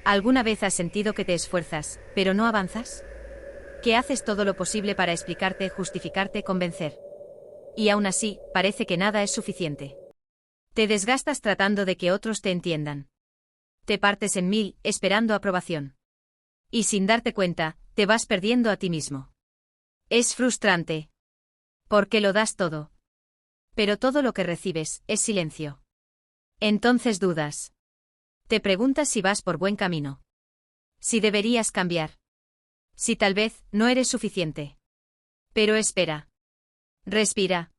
¿Alguna vez has sentido que te esfuerzas, pero no avanzas? Que haces todo lo posible para explicarte, justificarte, convencer. Y aún así, parece que nada es suficiente. Te desgastas tratando de que otros te entiendan. Te partes en mil, esperando aprobación. Y sin darte cuenta, te vas perdiendo a ti mismo. Es frustrante. Porque lo das todo. Pero todo lo que recibes es silencio. Entonces dudas. Te preguntas si vas por buen camino. Si deberías cambiar. Si tal vez no eres suficiente. Pero espera. Respira.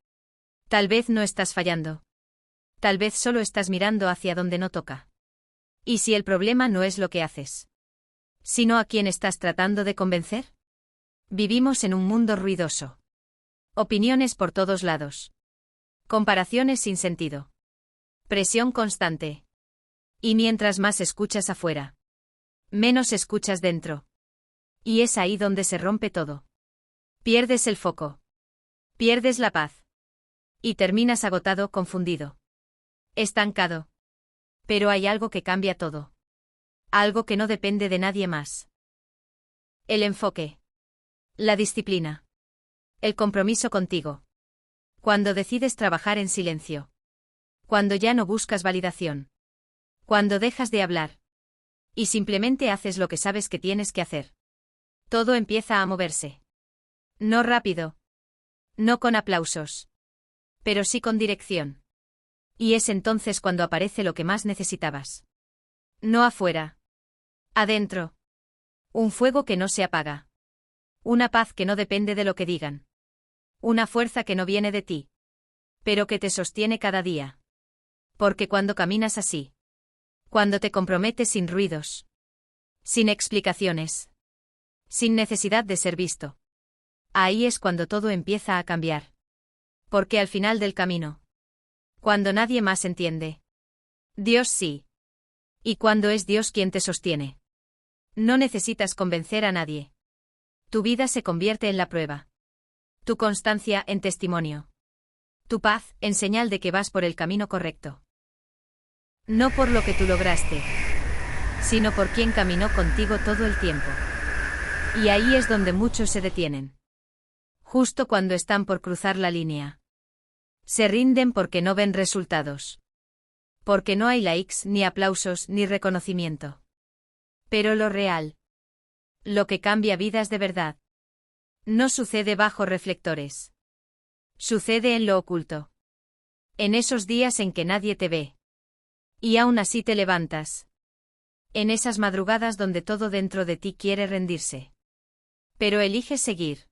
Tal vez no estás fallando. Tal vez solo estás mirando hacia donde no toca. ¿Y si el problema no es lo que haces, sino a quién estás tratando de convencer? Vivimos en un mundo ruidoso. Opiniones por todos lados. Comparaciones sin sentido. Presión constante. Y mientras más escuchas afuera, menos escuchas dentro. Y es ahí donde se rompe todo. Pierdes el foco. Pierdes la paz. Y terminas agotado, confundido. Estancado. Pero hay algo que cambia todo. Algo que no depende de nadie más. El enfoque. La disciplina. El compromiso contigo. Cuando decides trabajar en silencio. Cuando ya no buscas validación. Cuando dejas de hablar. Y simplemente haces lo que sabes que tienes que hacer. Todo empieza a moverse. No rápido. No con aplausos. Pero sí con dirección. Y es entonces cuando aparece lo que más necesitabas. No afuera. Adentro. Un fuego que no se apaga. Una paz que no depende de lo que digan. Una fuerza que no viene de ti. Pero que te sostiene cada día. Porque cuando caminas así. Cuando te comprometes sin ruidos. Sin explicaciones. Sin necesidad de ser visto. Ahí es cuando todo empieza a cambiar. Porque al final del camino. Cuando nadie más entiende. Dios sí. Y cuando es Dios quien te sostiene. No necesitas convencer a nadie. Tu vida se convierte en la prueba. Tu constancia en testimonio. Tu paz en señal de que vas por el camino correcto. No por lo que tú lograste, sino por quien caminó contigo todo el tiempo. Y ahí es donde muchos se detienen. Justo cuando están por cruzar la línea. Se rinden porque no ven resultados. Porque no hay likes, ni aplausos, ni reconocimiento. Pero lo real. Lo que cambia vidas de verdad. No sucede bajo reflectores. Sucede en lo oculto. En esos días en que nadie te ve. Y aún así te levantas. En esas madrugadas donde todo dentro de ti quiere rendirse. Pero eliges seguir.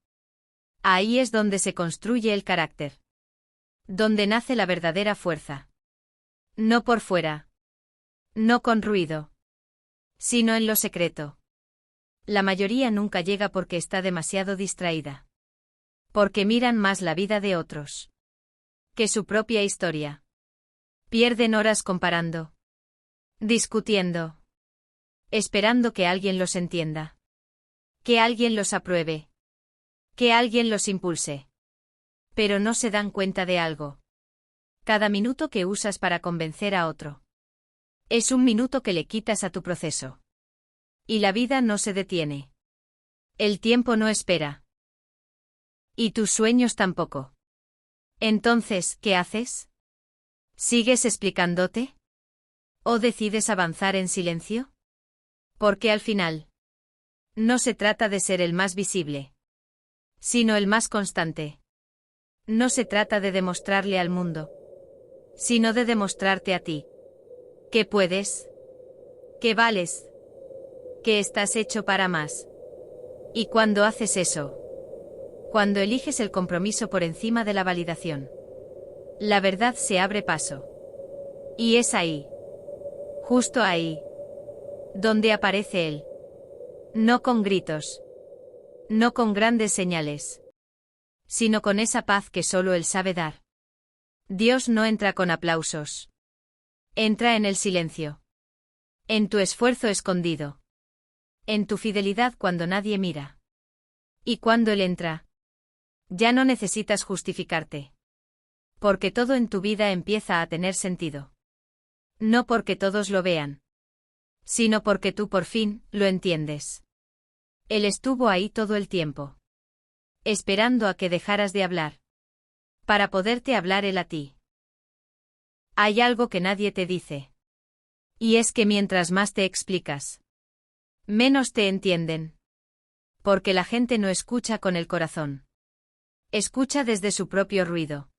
Ahí es donde se construye el carácter. Donde nace la verdadera fuerza. No por fuera. No con ruido. Sino en lo secreto. La mayoría nunca llega porque está demasiado distraída. Porque miran más la vida de otros. Que su propia historia. Pierden horas comparando. Discutiendo. Esperando que alguien los entienda. Que alguien los apruebe. Que alguien los impulse. Pero no se dan cuenta de algo. Cada minuto que usas para convencer a otro. Es un minuto que le quitas a tu proceso. Y la vida no se detiene. El tiempo no espera. Y tus sueños tampoco. Entonces, ¿qué haces? ¿Sigues explicándote? ¿O decides avanzar en silencio? Porque al final, no se trata de ser el más visible, sino el más constante. No se trata de demostrarle al mundo, sino de demostrarte a ti. Que puedes. Que vales. Que estás hecho para más. Y cuando haces eso, cuando eliges el compromiso por encima de la validación, la verdad se abre paso. Y es ahí. Justo ahí. Donde aparece Él. No con gritos. No con grandes señales. Sino con esa paz que solo Él sabe dar. Dios no entra con aplausos. Entra en el silencio. En tu esfuerzo escondido. En tu fidelidad cuando nadie mira. Y cuando Él entra, ya no necesitas justificarte. Porque todo en tu vida empieza a tener sentido. No porque todos lo vean, sino porque tú por fin lo entiendes. Él estuvo ahí todo el tiempo, esperando a que dejaras de hablar, para poderte hablar él a ti. Hay algo que nadie te dice. Y es que mientras más te explicas, menos te entienden. Porque la gente no escucha con el corazón. Escucha desde su propio ruido.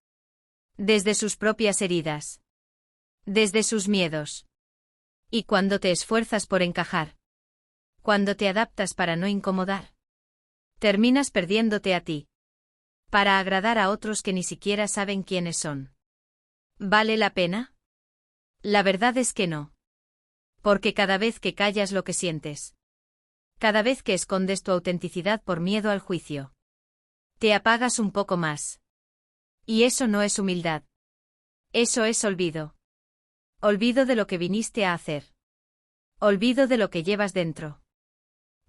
Desde sus propias heridas. Desde sus miedos. Y cuando te esfuerzas por encajar. Cuando te adaptas para no incomodar. Terminas perdiéndote a ti. Para agradar a otros que ni siquiera saben quiénes son. ¿Vale la pena? La verdad es que no. Porque cada vez que callas lo que sientes. Cada vez que escondes tu autenticidad por miedo al juicio. Te apagas un poco más. Y eso no es humildad. Eso es olvido. Olvido de lo que viniste a hacer. Olvido de lo que llevas dentro.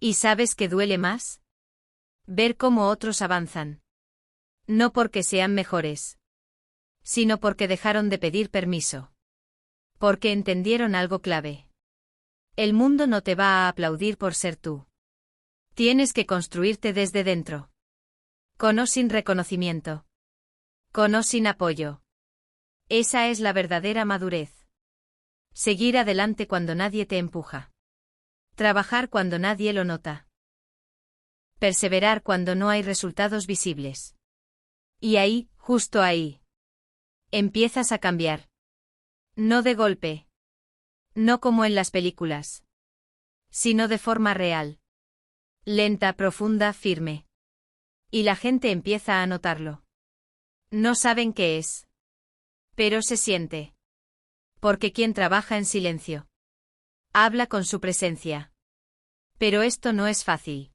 ¿Y sabes qué duele más? Ver cómo otros avanzan. No porque sean mejores. Sino porque dejaron de pedir permiso. Porque entendieron algo clave. El mundo no te va a aplaudir por ser tú. Tienes que construirte desde dentro. Con o sin reconocimiento. Con o sin apoyo. Esa es la verdadera madurez. Seguir adelante cuando nadie te empuja. Trabajar cuando nadie lo nota. Perseverar cuando no hay resultados visibles. Y ahí, justo ahí, empiezas a cambiar. No de golpe. No como en las películas. Sino de forma real. Lenta, profunda, firme. Y la gente empieza a notarlo. No saben qué es. Pero se siente. Porque quien trabaja en silencio. Habla con su presencia. Pero esto no es fácil.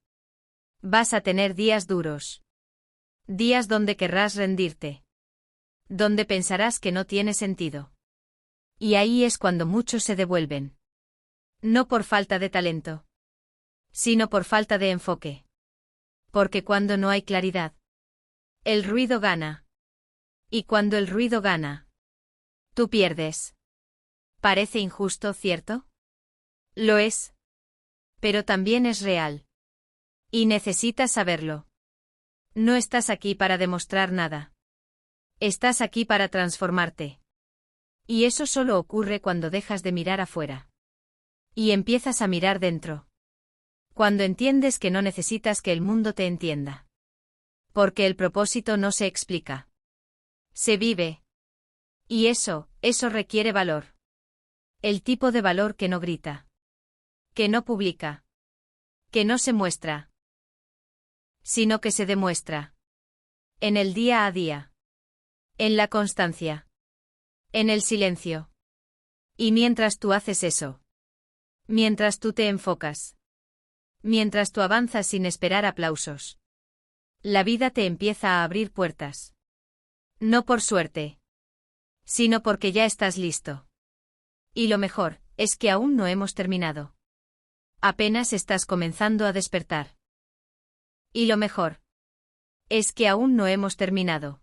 Vas a tener días duros. Días donde querrás rendirte. Donde pensarás que no tiene sentido. Y ahí es cuando muchos se devuelven. No por falta de talento. Sino por falta de enfoque. Porque cuando no hay claridad, el ruido gana. Y cuando el ruido gana, tú pierdes. Parece injusto, ¿cierto? Lo es. Pero también es real. Y necesitas saberlo. No estás aquí para demostrar nada. Estás aquí para transformarte. Y eso solo ocurre cuando dejas de mirar afuera. Y empiezas a mirar dentro. Cuando entiendes que no necesitas que el mundo te entienda. Porque el propósito no se explica. Se vive. Y eso requiere valor. El tipo de valor que no grita. Que no publica. Que no se muestra. Sino que se demuestra. En el día a día. En la constancia. En el silencio. Y mientras tú haces eso. Mientras tú te enfocas. Mientras tú avanzas sin esperar aplausos. La vida te empieza a abrir puertas. No por suerte. Sino porque ya estás listo. Y lo mejor, es que aún no hemos terminado. Apenas estás comenzando a despertar. Y lo mejor. Es que aún no hemos terminado.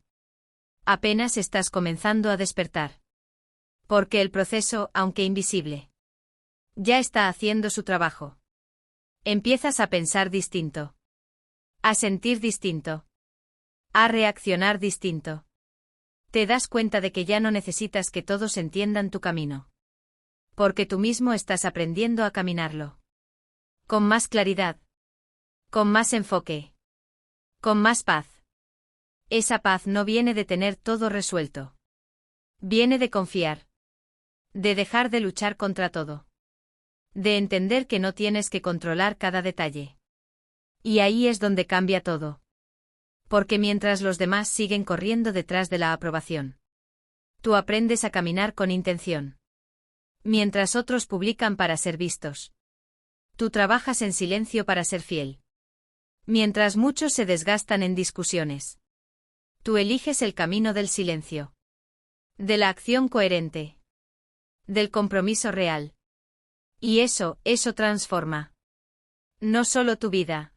Apenas estás comenzando a despertar. Porque el proceso, aunque invisible, ya está haciendo su trabajo. Empiezas a pensar distinto. A sentir distinto. A reaccionar distinto. Te das cuenta de que ya no necesitas que todos entiendan tu camino. Porque tú mismo estás aprendiendo a caminarlo. Con más claridad. Con más enfoque. Con más paz. Esa paz no viene de tener todo resuelto. Viene de confiar. De dejar de luchar contra todo. De entender que no tienes que controlar cada detalle. Y ahí es donde cambia todo. Porque mientras los demás siguen corriendo detrás de la aprobación, tú aprendes a caminar con intención. Mientras otros publican para ser vistos, tú trabajas en silencio para ser fiel. Mientras muchos se desgastan en discusiones, tú eliges el camino del silencio. De la acción coherente. Del compromiso real. Y eso transforma. No solo tu vida,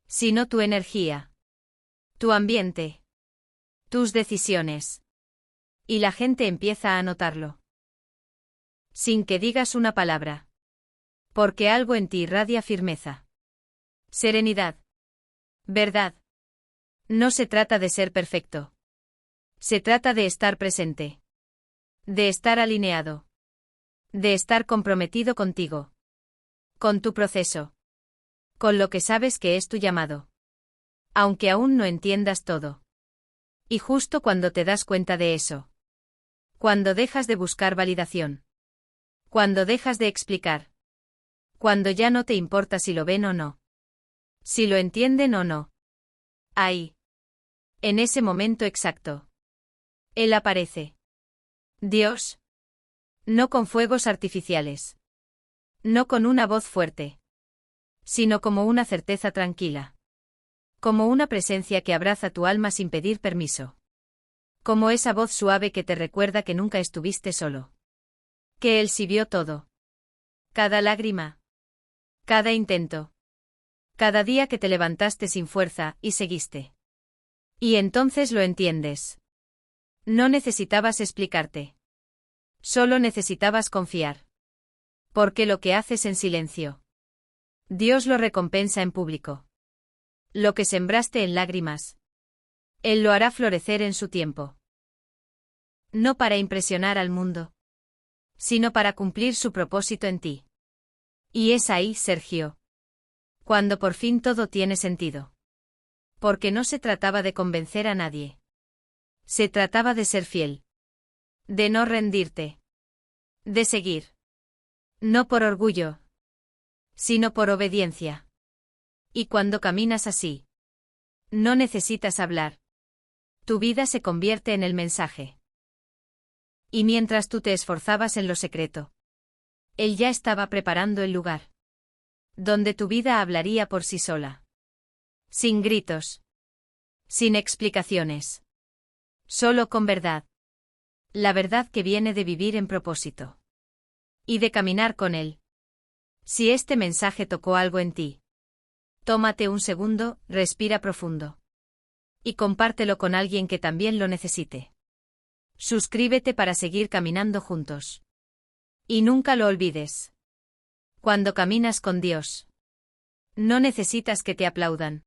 sino tu energía. Tu ambiente. Tus decisiones. Y la gente empieza a notarlo. Sin que digas una palabra. Porque algo en ti irradia firmeza. Serenidad. Verdad. No se trata de ser perfecto. Se trata de estar presente. De estar alineado. De estar comprometido contigo. Con tu proceso. Con lo que sabes que es tu llamado. Aunque aún no entiendas todo. Y justo cuando te das cuenta de eso. Cuando dejas de buscar validación. Cuando dejas de explicar. Cuando ya no te importa si lo ven o no. Si lo entienden o no. Ahí. En ese momento exacto. Él aparece. Dios. No con fuegos artificiales. No con una voz fuerte. Sino como una certeza tranquila. Como una presencia que abraza tu alma sin pedir permiso. Como esa voz suave que te recuerda que nunca estuviste solo. Que Él sí vio todo. Cada lágrima. Cada intento. Cada día que te levantaste sin fuerza y seguiste. Y entonces lo entiendes. No necesitabas explicarte. Solo necesitabas confiar. Porque lo que haces en silencio. Dios lo recompensa en público. Lo que sembraste en lágrimas. Él lo hará florecer en su tiempo. No para impresionar al mundo. Sino para cumplir su propósito en ti. Y es ahí, Sergio. Cuando por fin todo tiene sentido. Porque no se trataba de convencer a nadie. Se trataba de ser fiel. De no rendirte. De seguir. No por orgullo. Sino por obediencia. Y cuando caminas así. No necesitas hablar. Tu vida se convierte en el mensaje. Y mientras tú te esforzabas en lo secreto. Él ya estaba preparando el lugar. Donde tu vida hablaría por sí sola. Sin gritos. Sin explicaciones. Solo con verdad. La verdad que viene de vivir en propósito. Y de caminar con Él. Si este mensaje tocó algo en ti. Tómate un segundo, respira profundo. Y compártelo con alguien que también lo necesite. Suscríbete para seguir caminando juntos. Y nunca lo olvides. Cuando caminas con Dios. No necesitas que te aplaudan.